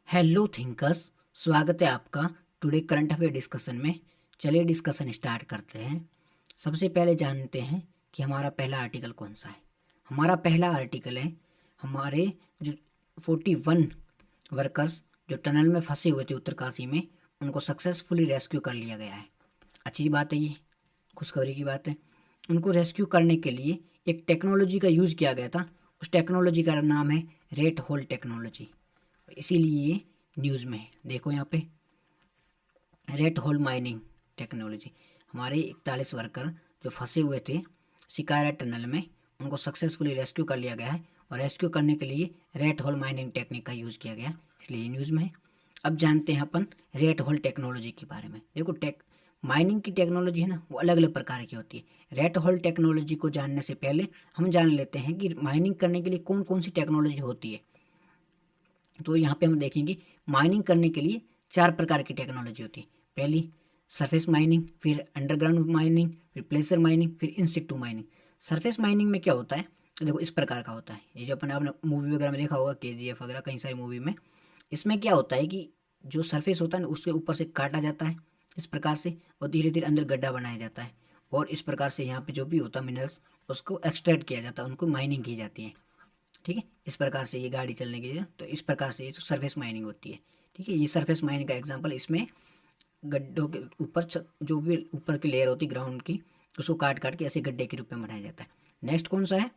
Hello thinkers, स्वागत है आपका टुडे करंट अफेयर डिस्कशन में। चलिए डिस्कशन स्टार्ट करते हैं। सबसे पहले जानते हैं कि हमारा पहला आर्टिकल कौन सा है। हमारा पहला आर्टिकल है हमारे जो 41 वर्कर्स जो टनल में फंसे हुए थे उत्तरकाशी में, उनको सक्सेसफुली रेस्क्यू कर लिया गया है। अच्छी बात है, ये खुशखबरी की बात है। उनको रेस्क्यू करने के लिए एक टेक्नोलॉजी का यूज़ किया गया था। उस टेक्नोलॉजी का नाम है रेट होल टेक्नोलॉजी। इसीलिए ये न्यूज़ में है। देखो यहाँ पे रेड होल माइनिंग टेक्नोलॉजी। हमारे 41 वर्कर जो फंसे हुए थे शिकारा टनल में, उनको सक्सेसफुली रेस्क्यू कर लिया गया है। और रेस्क्यू करने के लिए रेड होल माइनिंग टेक्निक का यूज़ किया गया, इसलिए ये न्यूज़ में है। अब जानते हैं अपन रेड होल टेक्नोलॉजी के बारे में। देखो माइनिंग की टेक्नोलॉजी है ना, वो अलग अलग प्रकार की होती है। रेड होल टेक्नोलॉजी को जानने से पहले हम जान लेते हैं कि माइनिंग करने के लिए कौन कौन सी टेक्नोलॉजी होती है। तो यहाँ पे हम देखेंगे माइनिंग करने के लिए 4 प्रकार की टेक्नोलॉजी होती है। पहली सरफेस माइनिंग, फिर अंडरग्राउंड माइनिंग, फिर प्लेसर माइनिंग, फिर इन सिटू माइनिंग। सरफेस माइनिंग में क्या होता है, देखो इस प्रकार का होता है। ये जो आपने मूवी वगैरह में देखा होगा, KGF वगैरह कई सारी मूवी में। इसमें क्या होता है कि जो सरफेस होता है ना, उसके ऊपर से काटा जाता है इस प्रकार से, और धीरे धीरे अंदर गड्ढा बनाया जाता है। और इस प्रकार से यहाँ पे जो भी होता है मिनरल्स, उसको एक्सट्रैक्ट किया जाता है, उनको माइनिंग की जाती है। ठीक है, इस प्रकार से ये गाड़ी चलने के लिए, तो इस प्रकार से ये जो सरफेस माइनिंग होती है। ठीक है, ये सरफेस माइनिंग का एग्जांपल, इसमें गड्ढों के ऊपर जो भी ऊपर की लेयर होती है ग्राउंड की, उसको काट काट के ऐसे गड्ढे के रूप में बनाया जाता है। नेक्स्ट कौन सा है,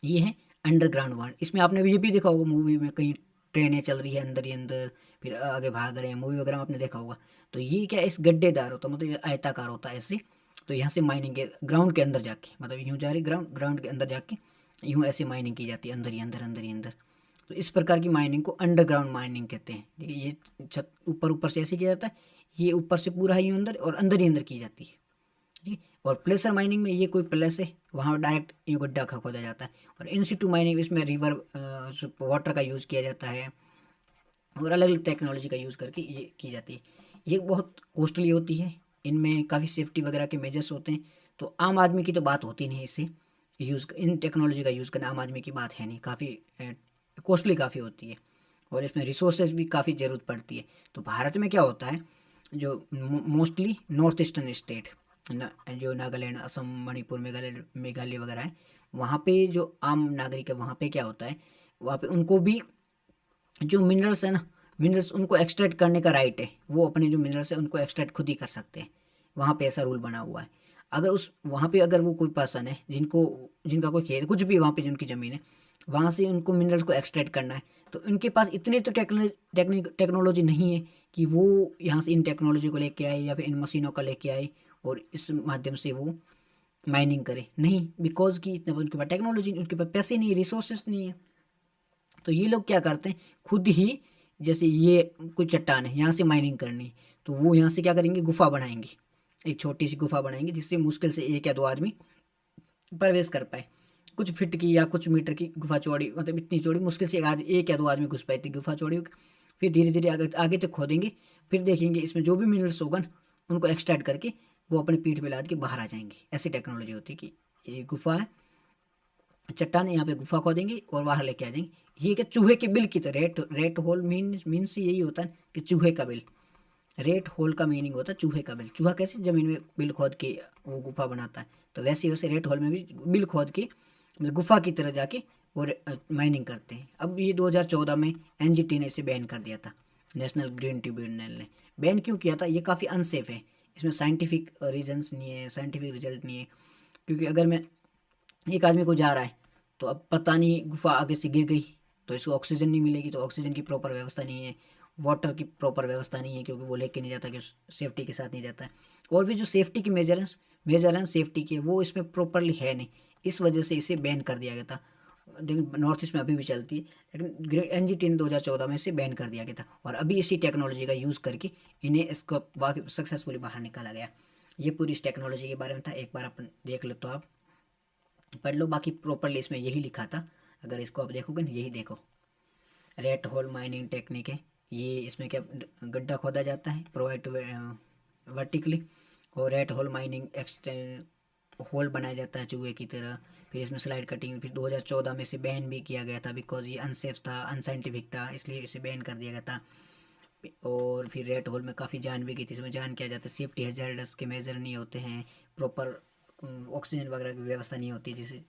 ये है अंडरग्राउंड वन। इसमें आपने ये भी देखा होगा मूवी में, कहीं ट्रेनें चल रही है अंदर ही अंदर, फिर आगे भाग रहे हैं, मूवी वगैरह में आपने देखा होगा। तो ये क्या, इस गड्ढेदार होता है, मतलब ये आयताकार होता है ऐसे। तो यहाँ से माइनिंग के ग्राउंड के अंदर जाके, मतलब यूँ जा रही ग्राउंड ग्राउंड के अंदर जाके यूँ ऐसे माइनिंग की जाती है, अंदर ही अंदर अंदर ही अंदर। तो इस प्रकार की माइनिंग को अंडरग्राउंड माइनिंग कहते हैं। ठीक है, ये छत ऊपर ऊपर से ऐसे किया जाता है, ये ऊपर से पूरा ही अंदर और अंदर ही अंदर की जाती है। ठीक है, और प्लेसर माइनिंग में ये कोई प्लेस है, वहाँ डायरेक्ट ये गड्ढा खोदा जाता है। और इन सिटू माइनिंग, इसमें रिवर वाटर का यूज़ किया जाता है, और अलग अलग टेक्नोलॉजी का यूज़ करके ये की जाती है। ये बहुत कॉस्टली होती है, इनमें काफ़ी सेफ्टी वगैरह के मेजर्स होते हैं। तो आम आदमी की तो बात होती नहीं है, इससे इन टेक्नोलॉजी का यूज़ करना आम आदमी की बात है नहीं, काफ़ी कॉस्टली काफ़ी होती है, और इसमें रिसोर्सेज भी काफ़ी ज़रूरत पड़ती है। तो भारत में क्या होता है, जो मोस्टली नॉर्थ ईस्टर्न स्टेट जो नागालैंड, असम, मणिपुर, मेघालय मेघालय वगैरह है, वहाँ पे जो आम नागरिक है, वहाँ पे क्या होता है, वहाँ पे उनको भी जो मिनरल्स है ना, मिनरल्स उनको एक्सट्रैक्ट करने का राइट है। वो अपने जो मिनरल्स है उनको एक्सट्रैक्ट खुद ही कर सकते हैं। वहाँ पे ऐसा रूल बना हुआ है। अगर उस वहाँ पे अगर वो कोई पर्सन है जिनका कोई खेत कुछ भी वहाँ पे जिनकी ज़मीन है, वहाँ से उनको मिनरल्स को एक्सट्रैक्ट करना है, तो इनके पास इतने तो टेक्नोलॉजी नहीं है कि वो यहाँ से इन टेक्नोलॉजी को लेके आए या फिर इन मशीनों का लेके आए और इस माध्यम से वो माइनिंग करे। नहीं, बिकॉज कि इतना उनके पास टेक्नोलॉजी, उनके पास पैसे नहीं है, रिसोर्सेस नहीं है। तो ये लोग क्या करते हैं, खुद ही, जैसे ये कोई चट्टान है, यहाँ से माइनिंग करनी है, तो वो यहाँ से क्या करेंगे, गुफा बनाएंगे, एक छोटी सी गुफा बनाएंगे, जिससे मुश्किल से एक या दो आदमी प्रवेश कर पाए। कुछ फीट की या कुछ मीटर की गुफा चौड़ी, मतलब इतनी चौड़ी, मुश्किल से एक या दो आदमी घुस पाए, इतनी गुफा चौड़ी होगी। फिर धीरे धीरे आगे आगे तक खोदेंगे, फिर देखेंगे इसमें जो भी मिनरल्स होगा ना, उनको एक्सट्रैक्ट करके वो अपने पीठ पे लाद के बाहर आ जाएंगे। ऐसी टेक्नोलॉजी होती है कि ये गुफा है, चट्टान है, यहाँ पे गुफा खोदेंगे और बाहर लेके आ जाएंगे। ये क्या, चूहे के बिल की तरह। रेट होल मीन्स यही होता है कि चूहे का बिल। रेट होल का मीनिंग होता है चूहे का बिल। चूहा कैसे जमीन में बिल खोद के वो गुफा बनाता है, तो वैसे वैसे रेट होल में भी बिल खोद के, मतलब गुफा की तरह जाके और माइनिंग करते हैं। अब ये 2014 में NGT ने इसे बैन कर दिया था, नेशनल ग्रीन ट्रिब्यूनल ने। बैन क्यों किया था, ये काफ़ी अनसेफ है, इसमें साइंटिफिक रीजंस नहीं है, साइंटिफिक रिजल्ट नहीं है। क्योंकि अगर मैं एक आदमी को जा रहा है, तो अब पता नहीं गुफा आगे से गिर गई तो इसको ऑक्सीजन नहीं मिलेगी, तो ऑक्सीजन की प्रॉपर व्यवस्था नहीं है, वाटर की प्रॉपर व्यवस्था नहीं है, क्योंकि वो लेके नहीं जाता, कि सेफ्टी के साथ नहीं जाता है। और भी जो सेफ्टी की मेजर सेफ्टी के, वो इसमें प्रॉपरली है नहीं, इस वजह से इसे बैन कर दिया गया था। लेकिन नॉर्थ ईस्ट में अभी भी चलती है, लेकिन NGT ने 2014 में इसे बैन कर दिया गया था, और अभी इसी टेक्नोलॉजी का यूज़ करके इन्हें इसको सक्सेसफुली बाहर निकाला गया। ये पूरी इस टेक्नोलॉजी के बारे में था, एक बार अपन देख लो तो आप पढ़ लो, बाकी प्रॉपरली इसमें यही लिखा था। अगर इसको आप देखोगे ना, यही देखो, रेट होल माइनिंग टेक्निक है ये। इसमें क्या, गड्ढा खोदा जाता है, प्रोवाइड वर्टिकली, और रेट होल माइनिंग होल बनाया जाता है चूहे की तरह, फिर इसमें स्लाइड कटिंग, फिर 2014 में इसे बैन भी किया गया था बिकॉज ये अनसेफ था, अनसाइंटिफिक था, इसलिए इसे बैन कर दिया गया था। और फिर रेड होल में काफ़ी जान भी गई थी, इसमें जान किया जाता है, सेफ्टी हैजार्ड्स के मेजर नहीं होते हैं, प्रॉपर ऑक्सीजन वगैरह की व्यवस्था नहीं होती, जिससे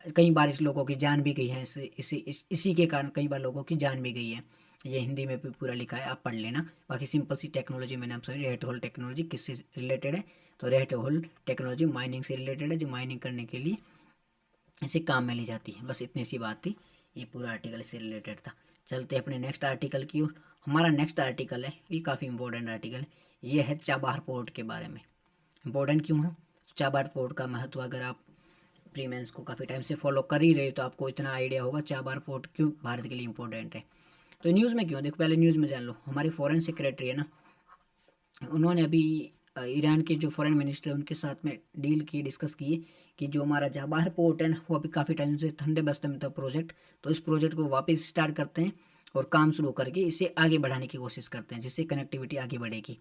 कई बार इस लोगों की जान भी गई है, इसी के कारण कई बार लोगों की जान भी गई है। ये हिंदी में भी पूरा लिखा है, आप पढ़ लेना। बाकी सिंपल सी टेक्नोलॉजी मैंने आपसे, रेड होल टेक्नोलॉजी किससे रिलेटेड है, तो रेड होल टेक्नोलॉजी माइनिंग से रिलेटेड है, जो माइनिंग करने के लिए इसे काम में ली जाती है। बस इतनी सी बात थी, ये पूरा आर्टिकल इससे रिलेटेड था। चलते हैं अपने नेक्स्ट आर्टिकल की ओर। हमारा नेक्स्ट आर्टिकल है, ये काफ़ी इंपॉर्टेंट आर्टिकल है, ये है चाबार पोर्ट के बारे में। इंपॉर्टेंट क्यों है? चाबार पोर्ट का महत्व अगर आप प्री मेंस को काफ़ी टाइम से फॉलो कर ही रहे तो आपको इतना आइडिया होगा चाबार पोर्ट क्यों भारत के लिए इंपॉर्टेंट है। तो न्यूज़ में क्यों, देखो पहले न्यूज़ में जान लो। हमारी फॉरेन सेक्रेटरी है ना, उन्होंने अभी ईरान के जो फॉरेन मिनिस्टर है उनके साथ में डील की, डिस्कस किए कि जो हमारा चाबार पोर्ट है ना, वो अभी काफ़ी टाइम से ठंडे बस्ते में था प्रोजेक्ट, तो इस प्रोजेक्ट को वापस स्टार्ट करते हैं और काम शुरू करके इसे आगे बढ़ाने की कोशिश करते हैं, जिससे कनेक्टिविटी आगे बढ़ेगी।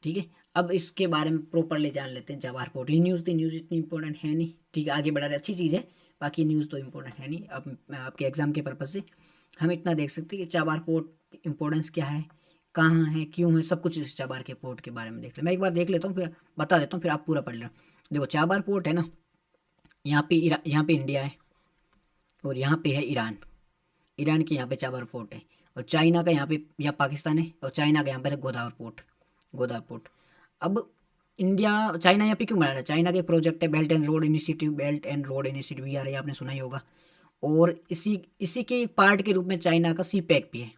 ठीक है, अब इसके बारे में प्रॉपरली जान लेते हैं। जवाहर पोर्ट, ये न्यूज़ थी, न्यूज़ इतनी इंपॉर्टेंट है नहीं, ठीक है, आगे बढ़ा रहे अच्छी चीज़ है, बाकी न्यूज़ तो इंपॉर्टेंट है नहीं। अब आपके एग्जाम के पर्पज़ से हम इतना देख सकते हैं कि चाबार पोर्ट इंपॉर्टेंस क्या है, कहाँ है, क्यों है, सब कुछ इस चाबार के पोर्ट के बारे में देख ले। मैं एक बार देख लेता हूँ फिर बता देता हूँ, फिर आप पूरा पढ़ लेना। देखो चाबार पोर्ट है ना, यहाँ पे इंडिया है और यहाँ पे है ईरान। ईरान के यहाँ पे चाबार पोर्ट है, और चाइना का यहाँ पे या पाकिस्तान है, और चाइना का यहाँ पर है गोदावरी पोर्ट, गोदावरी पोर्ट। अब इंडिया चाइना यहाँ पे क्यों बना रहा है? चाइना के प्रोजेक्ट है belt and road initiative, belt and road initiative BRI, आपने सुना ही होगा। और इसी इसी के पार्ट के रूप में चाइना का CPEC भी है,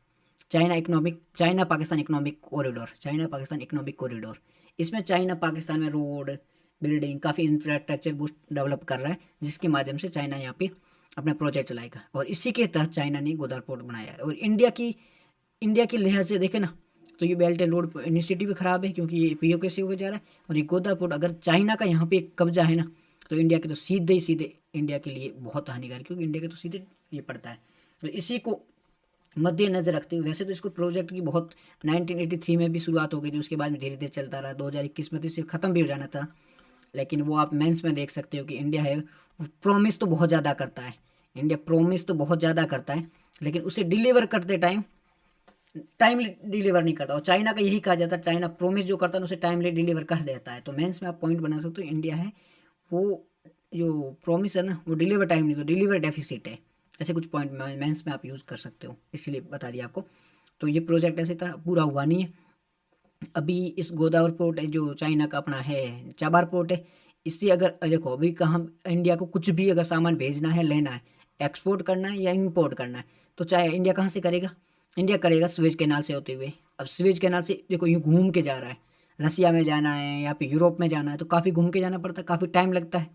China Pakistan economic corridor, China Pakistan economic corridor. इसमें चाइना पाकिस्तान में रोड बिल्डिंग काफ़ी इंफ्रास्ट्रक्चर बूस्ट डेवलप कर रहा है, जिसके माध्यम से चाइना यहाँ पे अपना प्रोजेक्ट चलाएगा, और इसी के तहत चाइना ने गोदावरी पोर्ट बनाया है। और इंडिया की लिहाज से देखे ना, तो ये बेल्ट एंड रोड इनिशिएटिव भी खराब है, क्योंकि ये POK से होकर जा रहा है। और ये गोदावरी पोर्ट अगर चाइना का यहाँ पे कब्जा है ना, तो इंडिया के तो सीधे ही सीधे इंडिया के लिए बहुत हानिकारक, क्योंकि इंडिया के तो सीधे ये पड़ता है। तो इसी को मद्देनजर रखते हुए, वैसे तो इसको प्रोजेक्ट की बहुत 1983 में भी शुरुआत हो गई थी, उसके बाद में धीरे धीरे चलता रहा, 2021 में तो इसे ख़त्म भी हो जाना था। लेकिन वो आप मेंस में देख सकते हो कि इंडिया है, प्रॉमिस तो बहुत ज़्यादा करता है, इंडिया प्रॉमिस तो बहुत ज़्यादा करता है, लेकिन उसे डिलीवर करते टाइमली डिलीवर नहीं करता। और चाइना का यही कहा जाता है, चाइना प्रॉमिस जो करता है उसे टाइमली डिलीवर कर देता है। तो मेंस में आप पॉइंट बना सकते हो, इंडिया है वो जो प्रॉमिस है ना, वो डिलीवर टाइम नहीं, तो डिलीवर डेफिसिट है। ऐसे कुछ पॉइंट मेंस में आप यूज़ कर सकते हो, इसलिए बता दिया आपको। तो ये प्रोजेक्ट ऐसे था, पूरा हुआ नहीं है अभी। इस गोदावरी पोर्ट है जो चाइना का अपना है, चाबार पोर्ट है, इससे अगर देखो अभी कहाँ इंडिया को कुछ भी अगर सामान भेजना है, लेना है, एक्सपोर्ट करना है या इंपोर्ट करना है, तो चाहे इंडिया कहाँ से करेगा? इंडिया करेगा स्वेज कैनाल से होते हुए। अब स्वेज कैनाल से देखो यूँ घूम के जा रहा है, रसिया में जाना है या फिर यूरोप में जाना है, तो काफ़ी घूम के जाना पड़ता है, काफ़ी टाइम लगता है।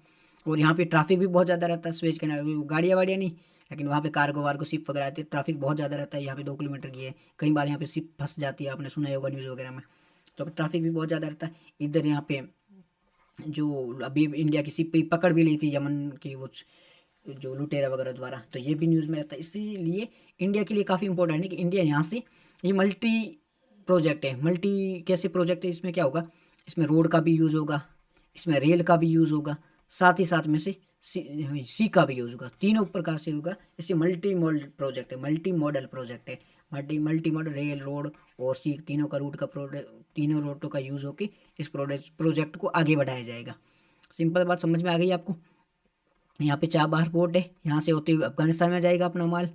और यहाँ पे ट्रैफिक भी बहुत ज़्यादा रहता है स्वेज कैनाल, गाड़ियाँ वाड़ियाँ नहीं, लेकिन वहाँ पे कार्गो वार्गो शिप वगैरह आती है, ट्रैफिक बहुत ज़्यादा रहता है। यहाँ पे 2 किलोमीटर की है, कई बार यहाँ पे शिप फंस जाती है, आपने सुना ही होगा न्यूज़ वगैरह में। तो ट्रैफिक भी बहुत ज़्यादा रहता है। इधर यहाँ पे जो अभी इंडिया की शिप पकड़ भी ली थी यमन की वो जो लुटेरा वगैरह द्वारा, तो ये भी न्यूज़ में रहता है। इसीलिए इंडिया के लिए काफ़ी इंपॉर्टेंट है कि इंडिया यहाँ से, ये मल्टी प्रोजेक्ट है, मल्टी कैसे प्रोजेक्ट है, इसमें क्या होगा, इसमें रोड का भी यूज़ होगा, इसमें रेल का भी यूज़ होगा, साथ ही साथ में से सी का भी यूज़ होगा, तीनों प्रकार से होगा। इससे मल्टी मॉडल प्रोजेक्ट है, मल्टी मॉडल प्रोजेक्ट है, मल्टी मॉडल रेल रोड और सी तीनों का रूट का प्रोडक्ट, तीनों रूटों का यूज़ होकर इस प्रोजेक्ट को आगे बढ़ाया जाएगा। सिंपल बात समझ में आ गई आपको। यहाँ पे चाबहार पोर्ट है, यहाँ से होते हुए अफगानिस्तान में जाएगा अपना माल,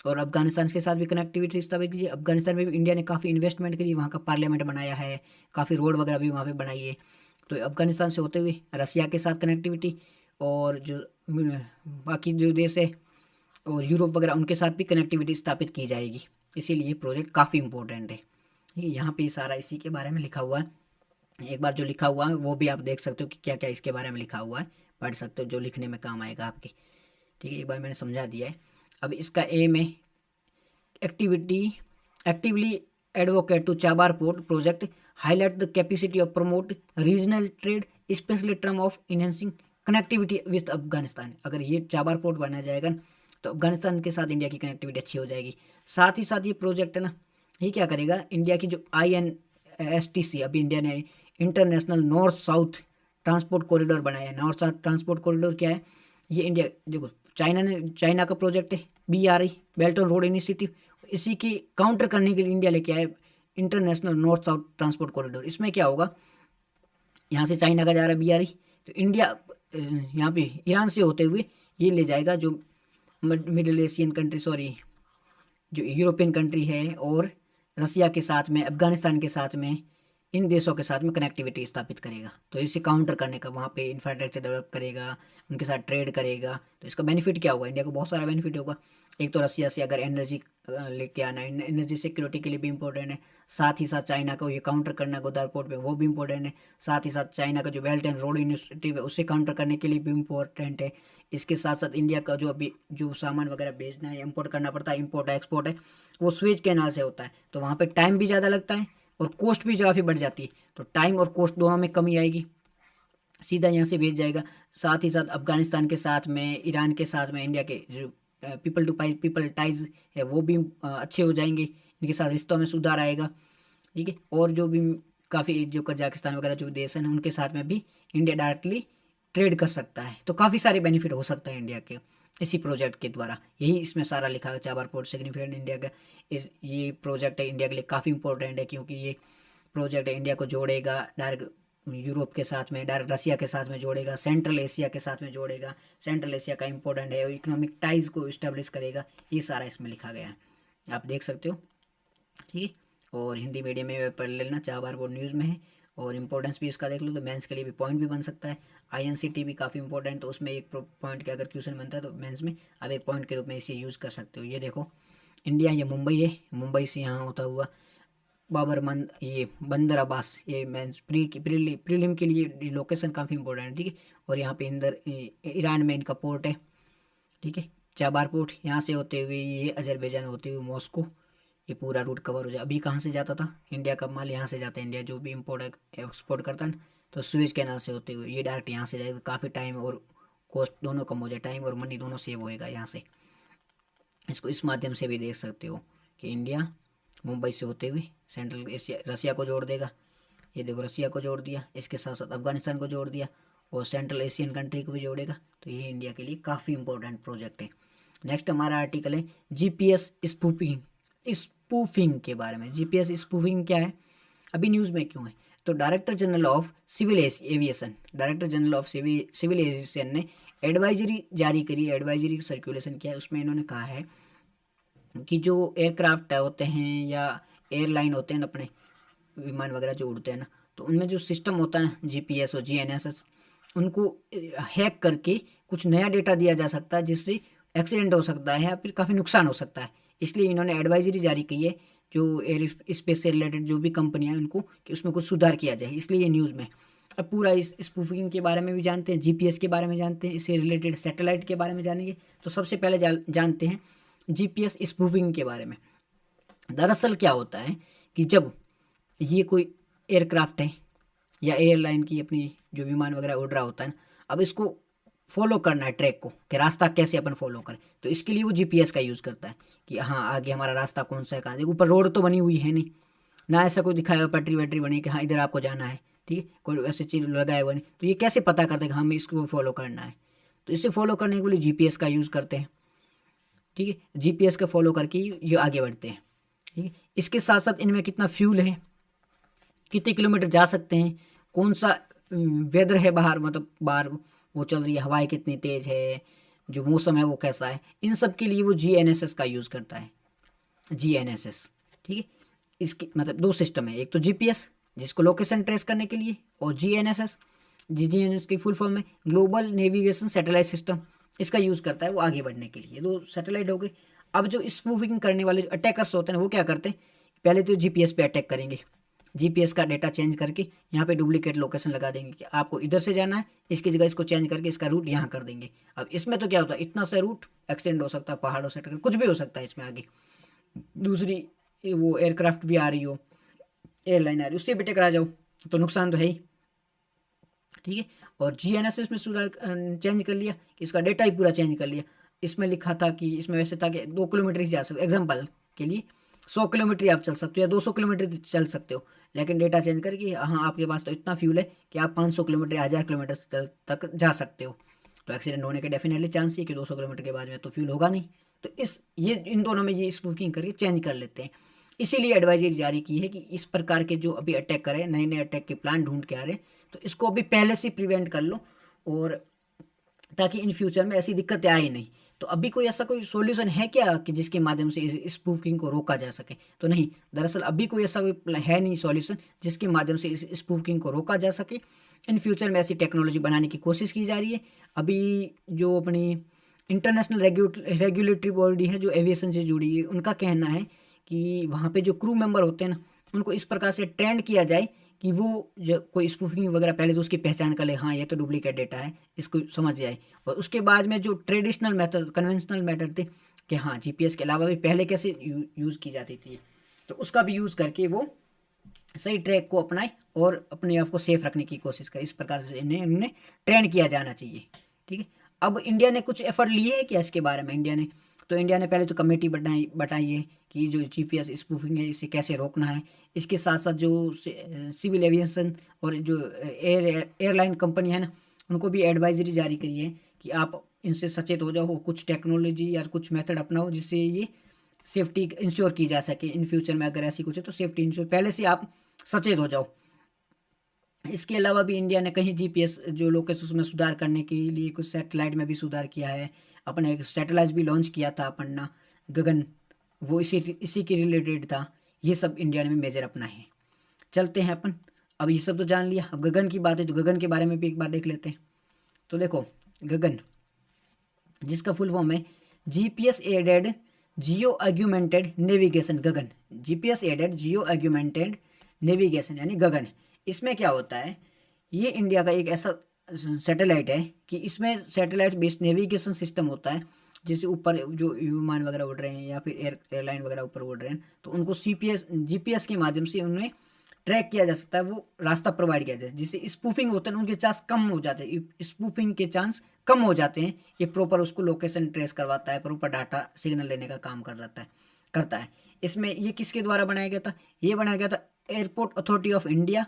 और अफगानिस्तान के साथ भी कनेक्टिविटी स्थापित कीजिए। अफगानिस्तान में भी इंडिया ने काफ़ी इन्वेस्टमेंट करी, वहाँ का पार्लियामेंट बनाया है, काफ़ी रोड वगैरह भी वहाँ पे बनाई है। तो अफगानिस्तान से होते हुए रसिया के साथ कनेक्टिविटी, और जो बाकी जो देश है और यूरोप वगैरह उनके साथ भी कनेक्टिविटी स्थापित की जाएगी। इसीलिए प्रोजेक्ट काफ़ी इंपॉर्टेंट है। ठीक है, यहाँ पे सारा इसी के बारे में लिखा हुआ है। एक बार जो लिखा हुआ है वो भी आप देख सकते हो कि क्या क्या इसके बारे में लिखा हुआ है, पढ़ सकते हो, जो लिखने में काम आएगा आपके। ठीक है, एक बार मैंने समझा दिया है। अब इसका एम है activity actively advocate to Chabahar port project, highlight the capacity of promote regional trade, specially term of enhancing connectivity with Afghanistan. अगर ये चाबार पोर्ट बनाया जाएगा ना, तो अफगानिस्तान के साथ इंडिया की कनेक्टिविटी अच्छी हो जाएगी। साथ ही साथ ये प्रोजेक्ट है ना, ये क्या करेगा, इंडिया की जो INSTC, अभी इंडिया ने international north south transport corridor बनाया है। नॉर्थ साउथ ट्रांसपोर्ट कॉरिडोर क्या है, ये इंडिया, देखो चाइना का प्रोजेक्ट है BRI, belt and road initiative. इसी की काउंटर करने के लिए इंडिया लेके आया international north south transport corridor. इसमें क्या होगा, यहाँ से चाइना का जा रहा है BRI, तो इंडिया यहाँ पे ईरान से होते हुए ये ले जाएगा जो मिडिल एशियन कंट्री, सॉरी जो यूरोपियन कंट्री है, और रसिया के साथ में, अफगानिस्तान के साथ में, इन देशों के साथ में कनेक्टिविटी स्थापित करेगा। तो इसे काउंटर करने का वहाँ पे इंफ्रास्ट्रक्चर डेवलप करेगा, उनके साथ ट्रेड करेगा। तो इसका बेनिफिट क्या होगा, इंडिया को बहुत सारा बेनिफिट होगा। एक तो रसिया से अगर एनर्जी लेके आना, एनर्जी सिक्योरिटी के लिए भी इंपॉर्टेंट है। साथ ही साथ चाइना को ये काउंटर करना गोदार पोर्ट पे, वो भी इंपॉर्टेंट है। साथ ही साथ चाइना का जो बेल्ट एंड रोड इनिशिएटिव है उसे काउंटर करने के लिए भी इंपॉर्टेंट है। इसके साथ साथ इंडिया का जो अभी जो सामान वगैरह भेजना है, इंपोर्ट करना पड़ता है, इंपोर्ट एक्सपोर्ट है, वो स्वेज कैनाल से होता है। तो वहाँ पे टाइम भी ज़्यादा लगता है और कॉस्ट भी काफ़ी बढ़ जाती है। तो टाइम और कॉस्ट दोनों में कमी आएगी, सीधा यहाँ से भेज जाएगा। साथ ही साथ अफगानिस्तान के साथ में, ईरान के साथ में इंडिया के जो पीपल टू पीपल टाइज है वो भी अच्छे हो जाएंगे, इनके साथ रिश्तों में सुधार आएगा। ठीक है, और जो भी काफ़ी जो कजाकिस्तान वगैरह जो देश हैं उनके साथ में भी इंडिया डायरेक्टली ट्रेड कर सकता है। तो काफ़ी सारे बेनिफिट हो सकता है इंडिया के इसी प्रोजेक्ट के द्वारा। यही इसमें सारा लिखा है, चाबार पोर्ट सिग्निफिकेंट इंडिया का। ये प्रोजेक्ट है इंडिया के लिए काफ़ी इंपॉर्टेंट है, क्योंकि ये प्रोजेक्ट इंडिया को जोड़ेगा डायरेक्ट यूरोप के साथ में, डायरेक्ट रसिया के साथ में जोड़ेगा, सेंट्रल एशिया के साथ में जोड़ेगा। सेंट्रल एशिया का इंपॉर्टेंट है, इकोनॉमिक टाइज को इस्टेब्लिश करेगा। ये सारा इसमें लिखा गया है, आप देख सकते हो। ठीक है, और हिंदी मीडियम में पढ़ लेना, चाबार बोर्ड न्यूज़ में है, और इम्पोर्टेंस भी इसका देख लो तो मेंस के लिए भी पॉइंट भी बन सकता है। INCT भी काफ़ी इंपॉर्टेंट, तो उसमें एक पॉइंट का अगर क्वेश्चन बनता है तो मेंस में आप एक पॉइंट के रूप में इसे यूज़ कर सकते हो। ये देखो इंडिया, ये मुंबई है, मुंबई से यहाँ होता हुआ बाबरमंद, ये बंदर अब्बास, ये मेंस प्रीलिम के लिए लोकेशन काफ़ी इंपॉर्टेंट है। ठीक है, और यहाँ पे इंदर ईरान में इनका पोर्ट है। ठीक है, चाबार पोर्ट यहाँ से होते हुए ये अजरबैजान होते हुए मॉस्को, ये पूरा रूट कवर हो जाए। अभी कहाँ से जाता था इंडिया का माल, यहाँ से जाता है इंडिया जो भी इम्पोर्ट एक्सपोर्ट करता है ना, तो स्वेज कैनाल से होते हुए ये डायरेक्ट यहाँ से जाएगा। काफ़ी टाइम और कॉस्ट दोनों कम हो जाए, टाइम और मनी दोनों सेव होएगा यहाँ से। इसको इस माध्यम से भी देख सकते हो कि इंडिया मुंबई से होते हुए सेंट्रल एशिया रसिया को जोड़ देगा। ये देखो रसिया को जोड़ दिया, इसके साथ साथ अफगानिस्तान को जोड़ दिया, और सेंट्रल एशियन कंट्री को भी जोड़ेगा। तो ये इंडिया के लिए काफ़ी इंपॉर्टेंट प्रोजेक्ट है। नेक्स्ट हमारा आर्टिकल है GPS स्पूफिंग के बारे में। GPS स्पूफिंग क्या है, अभी न्यूज़ में क्यों है, तो director general of civil aviation, director general of civil aviation ने एडवाइजरी जारी करी, एडवाइजरी सर्कुलेशन किया है। उसमें इन्होंने कहा है कि जो एयरक्राफ्ट होते हैं या एयरलाइन होते हैं अपने विमान वगैरह जो उड़ते हैं ना, तो उनमें जो सिस्टम होता है ना GPS और GNSS, उनको हैक करके कुछ नया डेटा दिया जा सकता है, जिससे एक्सीडेंट हो सकता है या फिर काफ़ी नुकसान हो सकता है। इसलिए इन्होंने एडवाइजरी जारी की है जो एयर स्पेस से रिलेटेड जो भी कंपनियां हैं उनको, कि उसमें कुछ सुधार किया जाए। इसलिए ये न्यूज़ में अब पूरा इस स्पूफिंग के बारे में भी जानते हैं, GPS के बारे में जानते हैं, इससे रिलेटेड सैटेलाइट के बारे में जानेंगे। तो सबसे पहले जानते हैं GPS स्पूफिंग के बारे में। दरअसल क्या होता है कि जब ये कोई एयरक्राफ्ट है या एयरलाइन की अपनी जो विमान वगैरह उड़ रहा होता है ना, अब इसको फॉलो करना है ट्रैक को, कि रास्ता कैसे अपन फॉलो करें, तो इसके लिए वो GPS का यूज़ करता है कि हाँ आगे हमारा रास्ता कौन सा है, कहाँ। ऊपर रोड तो बनी हुई है नहीं ना, ऐसा कोई दिखाया हुआ पटरी वटरी बनी कि हाँ इधर आपको जाना है, ठीक है, कोई ऐसी चीज़ लगाया हुआ नहीं, तो ये कैसे पता करते हैं कि हमें इसको फॉलो करना है। तो इसे फॉलो करने के लिए GPS का यूज़ करते हैं। ठीक है, GPS का फॉलो करके ये आगे बढ़ते हैं। ठीक है, इसके साथ साथ इनमें कितना फ्यूल है, कितने किलोमीटर जा सकते हैं, कौन सा वेदर है बाहर, मतलब बाहर वो चल रही है, हवाएं कितनी तेज है, जो मौसम है वो कैसा है, इन सब के लिए वो GNSS का यूज़ करता है। GNSS, ठीक है, इसकी मतलब दो सिस्टम है, एक तो GPS जिसको लोकेशन ट्रेस करने के लिए, और GNSS, GNSS की फुल फॉर्म है ग्लोबल नेविगेशन सैटेलाइट सिस्टम, इसका यूज़ करता है वो आगे बढ़ने के लिए। दो सैटेलाइट हो गए। अब जो स्पूफिंग करने वाले जो अटैकर्स होते हैं वो क्या करते हैं, पहले तो GPS पे अटैक करेंगे, GPS का डेटा चेंज करके यहाँ पे डुप्लीकेट लोकेशन लगा देंगे कि आपको इधर से जाना है, इसकी जगह इसको चेंज करके इसका रूट यहाँ कर देंगे। अब इसमें तो क्या होता है, इतना सा रूट एक्सीडेंट हो सकता है, पहाड़ों से टक्कर कुछ भी हो सकता है इसमें आगे। दूसरी वो एयरक्राफ्ट भी आ रही हो, एयरलाइन आ रही, उससे भी टकरा जाओ तो नुकसान तो है ही। ठीक है, और GNSS में सुधार चेंज कर लिया, इसका डेटा ही पूरा चेंज कर लिया। इसमें लिखा था कि इसमें वैसे था कि 2 किलोमीटर ही जा सकते, एग्जाम्पल के लिए 100 किलोमीटर आप चल सकते हो या 200 किलोमीटर चल सकते हो, लेकिन डेटा चेंज करके हाँ आपके पास तो इतना फ्यूल है कि आप 500 किलोमीटर या 1000 किलोमीटर तक जा सकते हो, तो एक्सीडेंट होने के डेफिनेटली चांस है कि 200 किलोमीटर के बाद में तो फ्यूल होगा नहीं। तो ये इन दोनों में ये स्पूफिंग करके चेंज कर लेते हैं। इसीलिए एडवाइजरी जारी की है कि इस प्रकार के जो अभी अटैक करें, नए नए अटैक के प्लान ढूंढ के आ रहे हैं, तो इसको अभी पहले से प्रिवेंट कर लो, और ताकि इन फ्यूचर में ऐसी दिक्कतें आए नहीं। तो अभी कोई ऐसा कोई सॉल्यूशन है क्या कि जिसके माध्यम से इस स्पूफिंग को रोका जा सके? तो नहीं, दरअसल अभी कोई ऐसा कोई है नहीं सॉल्यूशन जिसके माध्यम से इस स्पूफिंग को रोका जा सके। इन फ्यूचर में ऐसी टेक्नोलॉजी बनाने की कोशिश की जा रही है। अभी जो अपनी इंटरनेशनल रेगुलेटरी बॉडी है जो एविएशन से जुड़ी है, उनका कहना है कि वहाँ पे जो क्रू मेंबर होते हैं ना, उनको इस प्रकार से ट्रेंड किया जाए कि वो जो कोई स्पूफिंग वगैरह पहले तो उसकी पहचान कर ले, हाँ ये तो डुप्लीकेट डेटा है, इसको समझ जाए। और उसके बाद में जो ट्रेडिशनल मेथड, कन्वेंशनल मेथड थे कि हाँ जीपीएस के अलावा भी पहले कैसे यूज़ की जाती थी, तो उसका भी यूज़ करके वो सही ट्रैक को अपनाए और अपने आप को सेफ रखने की कोशिश करे। इस प्रकार से इन्हें ट्रेन किया जाना चाहिए। ठीक है, अब इंडिया ने कुछ एफर्ट लिए है क्या इसके बारे में? इंडिया ने पहले तो कमेटी बताई है कि जो जीपीएस स्पूफिंग है इसे कैसे रोकना है। इसके साथ साथ जो सिविल एविएशन और जो एयरलाइन कंपनी है ना, उनको भी एडवाइजरी जारी करी है कि आप इनसे सचेत हो जाओ, कुछ टेक्नोलॉजी या कुछ मेथड अपनाओ जिससे ये सेफ्टी इंश्योर की जा सके। इन फ्यूचर में अगर ऐसी कुछ है तो सेफ्टी इंश्योर पहले से आप सचेत हो जाओ। इसके अलावा भी इंडिया ने कहीं जीपीएस जो लोकेशन उसमें सुधार करने के लिए कुछ सैटेलाइट में भी सुधार किया है। अपने एक सैटेलाइट भी लॉन्च किया था अपन ना, गगन, वो इसी के रिलेटेड था। ये सब इंडिया ने भी मेजर अपना है। चलते हैं अपन, अब ये सब तो जान लिया, अब गगन की बात है तो गगन के बारे में भी एक बार देख लेते हैं। तो देखो, गगन जिसका फुल फॉर्म है GPS aided geo augmented navigation, Gagan, GPS aided geo augmented navigation यानी गगन। इसमें क्या होता है, ये इंडिया का एक ऐसा सैटेलाइट है कि इसमें सैटेलाइट बेस्ड नेविगेशन सिस्टम होता है। जैसे ऊपर जो विमान वगैरह उड़ रहे हैं या फिर एयरलाइन वगैरह ऊपर उड़ रहे हैं, तो उनको जीपीएस के माध्यम से उन्हें ट्रैक किया जा सकता है, वो रास्ता प्रोवाइड किया जाता है, जिससे स्पूफिंग होते हैं उनके चांस कम हो जाते हैं, स्पूफिंग के चांस कम हो जाते हैं। ये प्रॉपर उसको लोकेशन ट्रेस करवाता है, प्रॉपर डाटा सिग्नल लेने का काम करता है। इसमें ये किसके द्वारा बनाया गया था? ये बनाया गया था एयरपोर्ट अथॉरिटी ऑफ इंडिया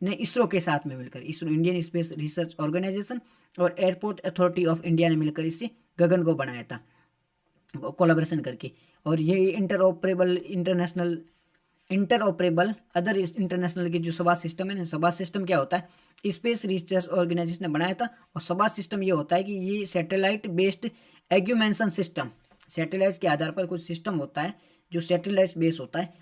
ने इसरो के साथ में मिलकर, ISRO Indian Space Research Organisation और एयरपोर्ट अथॉरिटी ऑफ इंडिया ने मिलकर इसे गगन को बनाया था कोलाब्रेशन करके। और ये इंटरऑपरेबल अदर इंटरनेशनल के जो सबाज सिस्टम है ना, सबाज सिस्टम क्या होता है, स्पेस रिसर्च ऑर्गेनाइजेशन ने बनाया था। और सबाज सिस्टम ये होता है कि ये सैटेलाइट बेस्ड एग्यूमेंशन सिस्टम, सैटेलाइट के आधार पर कुछ सिस्टम होता है जो सैटेलाइट बेस होता है,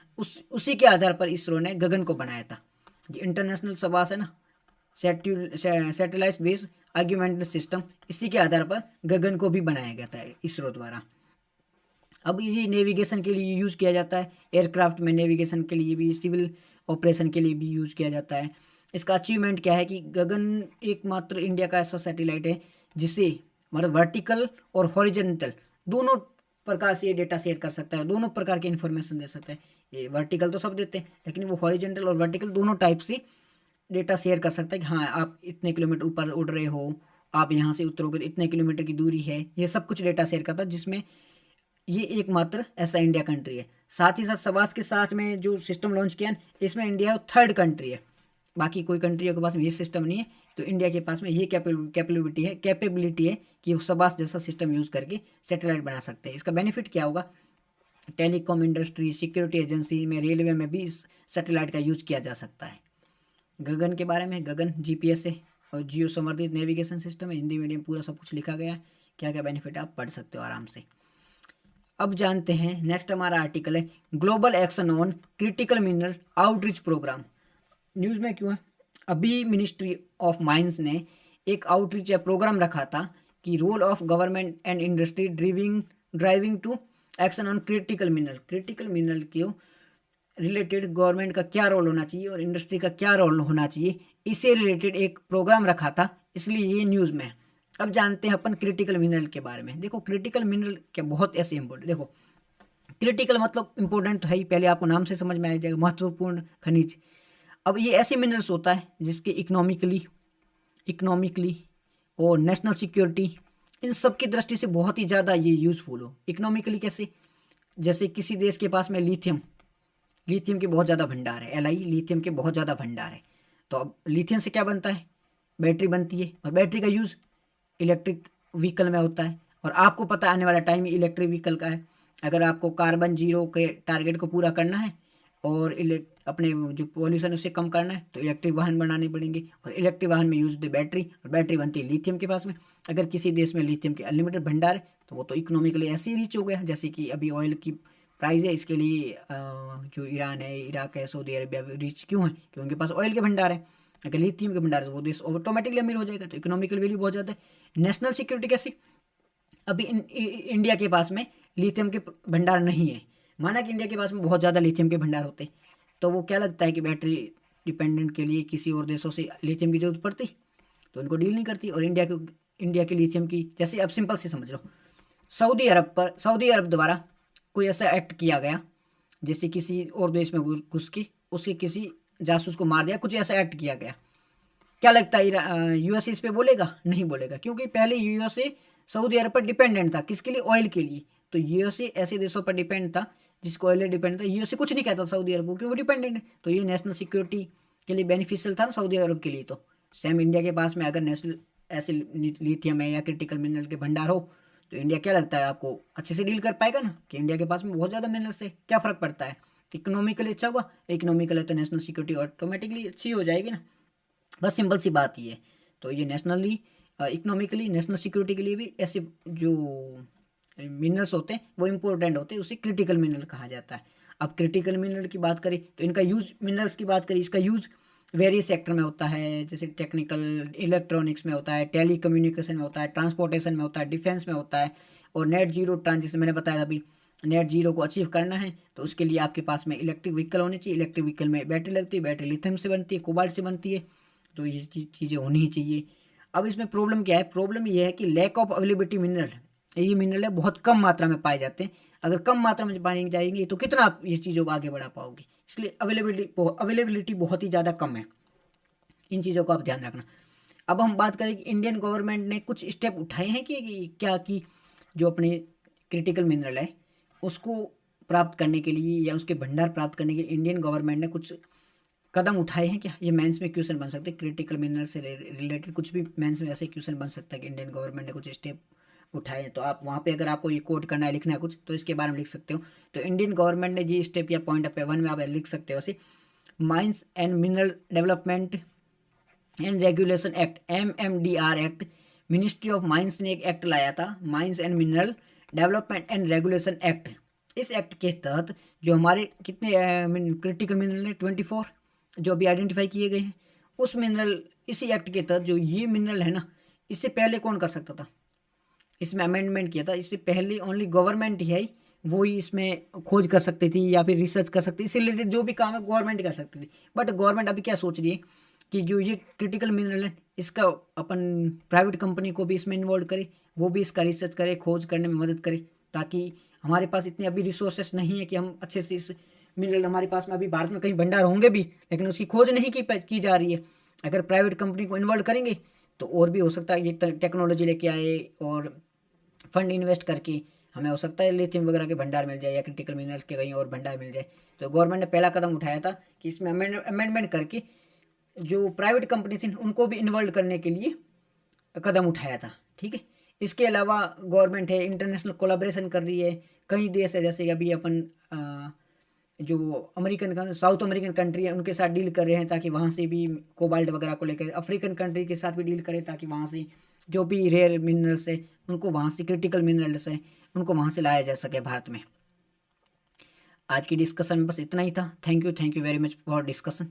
उसी के आधार पर इसरो ने गगन को बनाया था। ये इंटरनेशनल सबास है ना, सैटेलाइट बेस्ड आर्ग्यूमेंटेड सिस्टम, इसी के आधार पर गगन को भी बनाया गया था इसरो द्वारा। अब ये नेविगेशन के लिए यूज़ किया जाता है, एयरक्राफ्ट में नेविगेशन के लिए भी, सिविल ऑपरेशन के लिए भी यूज़ किया जाता है। इसका अचीवमेंट क्या है कि गगन एकमात्र इंडिया का ऐसा सैटेलाइट है जिसे मतलब वर्टिकल और हॉरिजेंटल दोनों प्रकार से ये डेटा शेयर कर सकता है, दोनों प्रकार की इन्फॉर्मेशन दे सकता है। ये वर्टिकल तो सब देते हैं, लेकिन वो हॉरिजेंटल और वर्टिकल दोनों टाइप से डेटा शेयर कर सकता है कि हाँ आप इतने किलोमीटर ऊपर उड़ रहे हो, आप यहाँ से उतरोगे इतने किलोमीटर की दूरी है, ये सब कुछ डेटा शेयर करता है, जिसमें ये एकमात्र ऐसा इंडिया कंट्री है। साथ ही साथ सबास के साथ में जो सिस्टम लॉन्च किया है, इसमें इंडिया थर्ड कंट्री है, बाकी कोई कंट्रियों के पास में ये सिस्टम नहीं है। तो इंडिया के पास में ये कैपेबिलिटी है कि वो सबास जैसा सिस्टम यूज़ करके सैटेलाइट बना सकते हैं। इसका बेनिफिट क्या होगा, टेलीकॉम इंडस्ट्री, सिक्योरिटी एजेंसी में, रेलवे में भी इस सैटेलाइट का यूज किया जा सकता है। गगन के बारे में, गगन जीपीएस है और जियो समर्थित नेविगेशन सिस्टम है, हिंदी मीडियम पूरा सब कुछ लिखा गया है, क्या क्या बेनिफिट आप पढ़ सकते हो आराम से। अब जानते हैं, नेक्स्ट हमारा आर्टिकल है global action on critical mineral outreach programme. News में क्यों है, अभी मिनिस्ट्री ऑफ माइंस ने एक आउटरीच या प्रोग्राम रखा था कि role of government and industry driving to action on critical mineral के रिलेटेड गवर्नमेंट का क्या रोल होना चाहिए और इंडस्ट्री का क्या रोल होना चाहिए, इससे रिलेटेड एक प्रोग्राम रखा था, इसलिए ये न्यूज़ में है। अब जानते हैं अपन क्रिटिकल मिनरल के बारे में। देखो क्रिटिकल मिनरल क्या बहुत ऐसे इंपॉर्टेंट, देखो क्रिटिकल मतलब इंपॉर्टेंट तो है ही, पहले आपको नाम से समझ में आ जाएगा, महत्वपूर्ण खनिज। अब ये ऐसे मिनरल्स होता है जिसके इकोनॉमिकली और नेशनल सिक्योरिटी, इन सब की दृष्टि से बहुत ही ज़्यादा ये यूज़फुल हो। इकोनॉमिकली कैसे, जैसे किसी देश के पास में लिथियम लिथियम के बहुत ज़्यादा भंडार है, Li लिथियम के बहुत ज़्यादा भंडार है। तो अब लिथियम से क्या बनता है, बैटरी बनती है, और बैटरी का यूज़ इलेक्ट्रिक व्हीकल में होता है। और आपको पता है आने वाला टाइम इलेक्ट्रिक व्हीकल का है। अगर आपको कार्बन जीरो के टारगेट को पूरा करना है और अपने जो पॉल्यूशन उसे कम करना है, तो इलेक्ट्रिक वाहन बनाने पड़ेंगे, और इलेक्ट्रिक वाहन में यूज होती है बैटरी, और बैटरी बनती है लिथियम के पास में। अगर किसी देश में लिथियम के अनलिमिटेड भंडार है तो वो तो इकोनॉमिकली ऐसे ही रीच हो गया, जैसे कि अभी ऑयल की प्राइस है, इसके लिए जो ईरान है, इराक है, सऊदी अरेबिया रीच क्यों है, क्योंकि उनके पास ऑयल के भंडार है। अगर लिथियम के भंडार है तो वो देश ऑटोमेटिकली अमीर हो जाएगा। तो इकोनॉमिकल वैल्यू बहुत ज़्यादा है। नेशनल सिक्योरिटी कैसी, अभी इंडिया के पास में लिथियम के भंडार नहीं है। माना कि इंडिया के पास में बहुत ज़्यादा लिथियम के भंडार होते, तो वो क्या लगता है कि बैटरी डिपेंडेंट के लिए किसी और देशों से लिथियम की जरूरत पड़ती, तो उनको डील नहीं करती। और इंडिया की लिथियम की, जैसे अब सिंपल से समझ लो, सऊदी अरब द्वारा कोई ऐसा एक्ट किया गया, जैसे किसी और देश में घुस के उसके किसी जासूस को मार दिया, कुछ ऐसा एक्ट किया गया, क्या लगता है यूएसए इस पे बोलेगा? नहीं बोलेगा, क्योंकि पहले यूएसए सऊदी अरब पर डिपेंडेंट था, किसके लिए? ऑयल के लिए। तो यूएसए ऐसे देशों पर डिपेंड था जिसको ऑयल डिपेंड था, यूएसए कुछ नहीं कहता सऊदी अरब को, क्योंकि वो डिपेंडेंट है। तो ये नेशनल सिक्योरिटी के लिए बेनिफिशियल था ना सऊदी अरब के लिए। तो सेम इंडिया के पास में अगर नेशनल ऐसे लिथियम है या क्रिटिकल मिनरल के भंडार हो, तो इंडिया क्या लगता है आपको अच्छे से डील कर पाएगा ना, कि इंडिया के पास में बहुत ज़्यादा मिनरल्स है, क्या फ़र्क पड़ता है? इकोनॉमिकली अच्छा होगा, इकोनॉमिकल है तो नेशनल सिक्योरिटी ऑटोमेटिकली अच्छी हो जाएगी ना। बस सिंपल सी बात ये है। तो ये नेशनली इकोनॉमिकली नेशनल सिक्योरिटी के लिए भी ऐसे जो मिनरल्स होते हैं वो इम्पोर्टेंट होते हैं, उसे क्रिटिकल मिनरल कहा जाता है। अब क्रिटिकल मिनरल की बात करें तो इनका यूज़, मिनरल्स की बात करें, इसका यूज़ वेरियस सेक्टर में होता है, जैसे टेक्निकल, इलेक्ट्रॉनिक्स में होता है, टेली कम्युनिकेशन में होता है, ट्रांसपोर्टेशन में होता है, डिफेंस में होता है, और नेट जीरो ट्रांजिशन मैंने बताया अभी, नेट जीरो को अचीव करना है तो उसके लिए आपके पास में इलेक्ट्रिक व्हीकल होनी चाहिए। इलेक्ट्रिक व्हीकल में बैटरी लगती है, बैटरी लिथियम से बनती है, कोबाल्ट से बनती है, तो ये चीज़ें होनी ही चाहिए। अब इसमें प्रॉब्लम क्या है? प्रॉब्लम ये है कि लैक ऑफ अवेलेबिलिटी मिनरल, ये मिनरल है बहुत कम मात्रा में पाए जाते हैं। अगर कम मात्रा में पानी जाएंगे तो कितना आप इस चीज़ों को आगे बढ़ा पाओगे, इसलिए अवेलेबिलिटी बहुत ही ज़्यादा कम है। इन चीज़ों को आप ध्यान रखना। अब हम बात करें कि इंडियन गवर्नमेंट ने कुछ स्टेप उठाए हैं कि क्या, कि जो अपने क्रिटिकल मिनरल है उसको प्राप्त करने के लिए या उसके भंडार प्राप्त करने के लिए इंडियन गवर्नमेंट ने कुछ कदम उठाए हैं क्या? ये मेंस में क्वेश्चन बन सकते हैं, क्रिटिकल मिनरल से रिलेटेड कुछ भी मेंस में ऐसे क्वेश्चन बन सकता है कि इंडियन गवर्नमेंट ने कुछ स्टेप उठाए हैं। तो आप वहाँ पे अगर आपको ये कोट करना है, लिखना है कुछ, तो इसके बारे में लिख सकते हो। तो इंडियन गवर्नमेंट ने ये स्टेप या पॉइंट ऑफ वन में आप लिख सकते हो ऐसे, mines and mineral development and regulation act, MMDR act, ministry of mines ने एक एक्ट लाया था, mines and mineral development and regulation act. इस एक्ट के तहत जो हमारे कितने क्रिटिकल मिनरल है 24 जो अभी आइडेंटिफाई किए गए हैं, उस मिनरल, इसी एक्ट के तहत जो ये मिनरल है ना, इससे पहले कौन कर सकता था? इसमें अमेंडमेंट किया था, इससे पहले ओनली गवर्नमेंट ही है वो ही इसमें खोज कर सकती थी या फिर रिसर्च कर सकती थी, इससे रिलेटेड जो भी काम है गवर्नमेंट कर सकती थी। बट गवर्नमेंट अभी क्या सोच रही है कि जो ये क्रिटिकल मिनरल है इसका अपन प्राइवेट कंपनी को भी इसमें इन्वॉल्व करे, वो भी इसका रिसर्च करे, खोज करने में मदद करे, ताकि हमारे पास इतने अभी रिसोर्सेस नहीं है कि हम अच्छे से इस मिनरल, हमारे पास में अभी भारत में कहीं भंडार होंगे भी लेकिन उसकी खोज नहीं की जा रही है। अगर प्राइवेट कंपनी को इन्वॉल्व करेंगे तो और भी हो सकता है ये टेक्नोलॉजी लेके आए और फंड इन्वेस्ट करके हमें हो सकता है लिथियम वगैरह के भंडार मिल जाए या क्रिटिकल मिनरल्स के कहीं और भंडार मिल जाए। तो गवर्नमेंट ने पहला कदम उठाया था कि इसमें अमेंडमेंट करके जो प्राइवेट कंपनी थी उनको भी इन्वॉल्व करने के लिए कदम उठाया था। ठीक है, इसके अलावा गवर्नमेंट है इंटरनेशनल कोलाब्रेशन कर रही है, कई देश है जैसे अभी अपन जो अमेरिकन, साउथ अमेरिकन कंट्री है उनके साथ डील कर रहे हैं ताकि वहाँ से भी कोबाल्ट वगैरह को लेकर, अफ्रीकन कंट्री के साथ भी डील करें ताकि वहाँ से जो भी रेयर मिनरल्स है उनको, वहाँ से क्रिटिकल मिनरल्स है उनको वहाँ से लाया जा सके भारत में। आज की डिस्कशन में बस इतना ही था। Thank you very much for discussion.